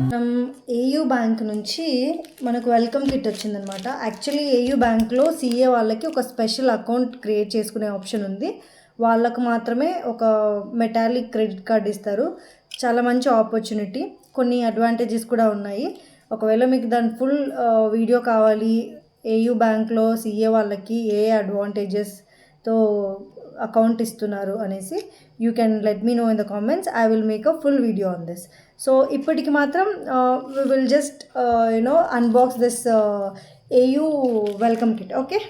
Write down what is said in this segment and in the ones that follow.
మనం AU bank నుంచి మనకు వెల్కమ్ కిట్ వచ్చిందనమాట. యాక్చువల్లీ ఏయూ బ్యాంక్లో సీఏ వాళ్ళకి ఒక స్పెషల్ అకౌంట్ క్రియేట్ చేసుకునే ఆప్షన్ ఉంది. వాళ్ళకు మాత్రమే ఒక మెటాలిక్ క్రెడిట్ కార్డ్ ఇస్తారు. చాలా మంచి ఆపర్చునిటీ, కొన్ని అడ్వాంటేజెస్ కూడా ఉన్నాయి. ఒకవేళ మీకు దాని ఫుల్ వీడియో కావాలి, ఏయూ బ్యాంక్లో సీఏ వాళ్ళకి ఏ అడ్వాంటేజెస్తో అకౌంట్ ఇస్తున్నారు అనేసి, you can let me know in the comments. I will make a full video on this. So ఇప్పటికి మాత్రం we will just unbox this AU welcome kit. Okay,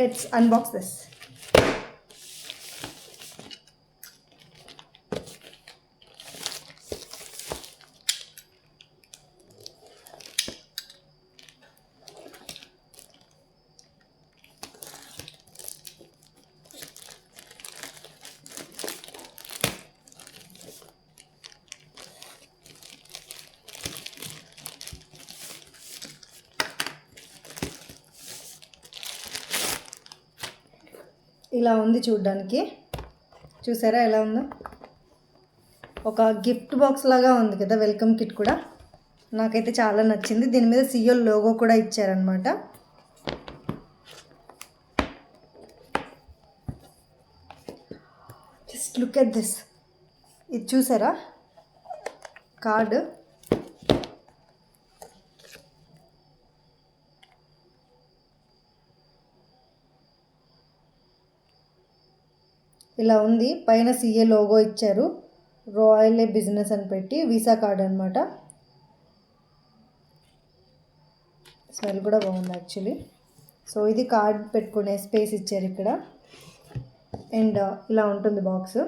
let's unbox this. ఇలా ఉంది చూడడానికి. చూసారా ఎలా ఉందో? ఒక గిఫ్ట్ బాక్స్ లాగా ఉంది కదా వెల్కమ్ కిట్ కూడా. నాకైతే చాలా నచ్చింది. దీని మీద సీఎల్ లోగో కూడా ఇచ్చారనమాట. Just look at this. ఇది చూసారా కార్డు? ఇలా ఉంది. పైన సీఏ లోగో ఇచ్చారు, రాయల్ బిజినెస్ అని పెట్టి, వీసా కార్డ్ అనమాట. స్మెల్ కూడా బాగుంది యాక్చువల్లీ. సో ఇది కార్డ్ పెట్టుకునే స్పేస్ ఇచ్చారు ఇక్కడ. అండ్ ఇలా ఉంటుంది బాక్స్.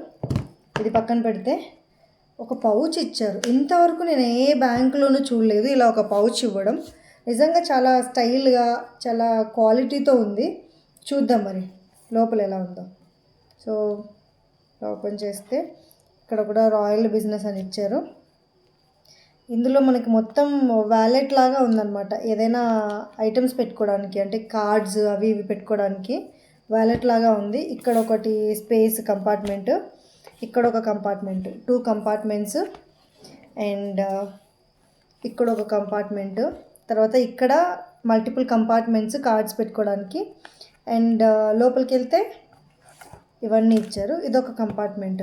ఇది పక్కన పెడితే ఒక పౌచ్ ఇచ్చారు. ఇంతవరకు నేను ఏ బ్యాంకులోనూ చూడలేదు ఇలా ఒక పౌచ్ ఇవ్వడం. నిజంగా చాలా స్టైల్గా, చాలా క్వాలిటీతో ఉంది. చూద్దాం మరి లోపల ఎలా ఉందో. సో ఓపెన్ చేస్తే ఇక్కడ కూడా రాయల్ బిజినెస్ అని ఇచ్చారు. ఇందులో మనకి మొత్తం వ్యాలెట్ లాగా ఉందన్నమాట. ఏదైనా ఐటమ్స్ పెట్టుకోవడానికి, అంటే కార్డ్స్ అవి ఇవి పెట్టుకోవడానికి వ్యాలెట్ లాగా ఉంది. ఇక్కడ ఒకటి స్పేస్ కంపార్ట్మెంట్, ఇక్కడ ఒక కంపార్ట్మెంట్, 2 కంపార్ట్మెంట్స్. అండ్ ఇక్కడ ఒక కంపార్ట్మెంట్, తర్వాత ఇక్కడ మల్టిపుల్ కంపార్ట్మెంట్స్ కార్డ్స్ పెట్టుకోవడానికి. అండ్ లోపలికి వెళ్తే ఇవన్నీ ఇచ్చారు. ఇదొక కంపార్ట్మెంట్.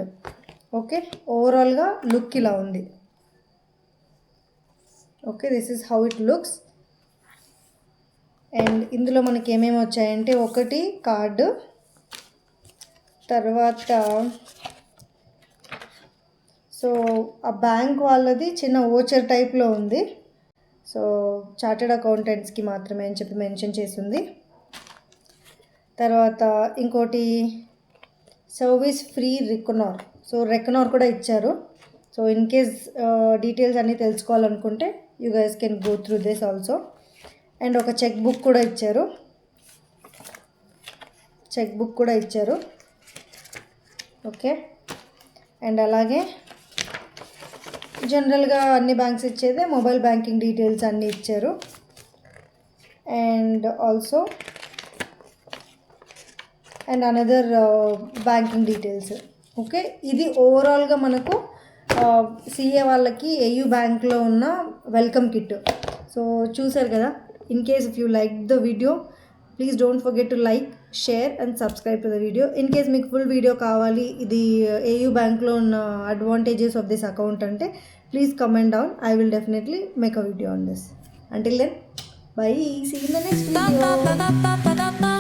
ఓకే, ఓవరాల్గా లుక్ ఇలా ఉంది. Okay, this is how it looks. And ఇందులో మనకి ఏమేమి వచ్చాయంటే, ఒకటి కార్డు, తర్వాత సో ఆ బ్యాంక్ వాళ్ళది చిన్న ఓచర్ టైప్లో ఉంది. సో చార్టెడ్ అకౌంటెంట్స్కి మాత్రమే అని చెప్పి మెన్షన్ చేసింది. తర్వాత ఇంకోటి సర్వీస్ ఫ్రీ రెకనార్. సో రెకనార్ కూడా ఇచ్చారు. సో ఇన్ కేస్ డీటెయిల్స్ అన్నీ తెలుసుకోవాలనుకుంటే you guys can go through this also. And ఒక చెక్ బుక్ కూడా ఇచ్చారు. ఓకే, అండ్ అలాగే జనరల్గా అన్ని బ్యాంక్స్ ఇచ్చేదే మొబైల్ బ్యాంకింగ్ డీటెయిల్స్ అన్నీ ఇచ్చారు. And also and another banking details. Okay, ఇది ఓవరాల్గా మనకు సీఏ వాళ్ళకి ఏయూ బ్యాంక్లో ఉన్న వెల్కమ్ కిట్. సో చూసారు కదా. In case if you like the video, please don't forget to like, share and subscribe to the video. In case మీకు full video కావాలి, ఇది ఏయూ బ్యాంక్లో ఉన్న అడ్వాంటేజెస్ ఆఫ్ దిస్ అకౌంట్ అంటే, please comment down. I will definitely make a video on this. Until then, bye. See you in the next video.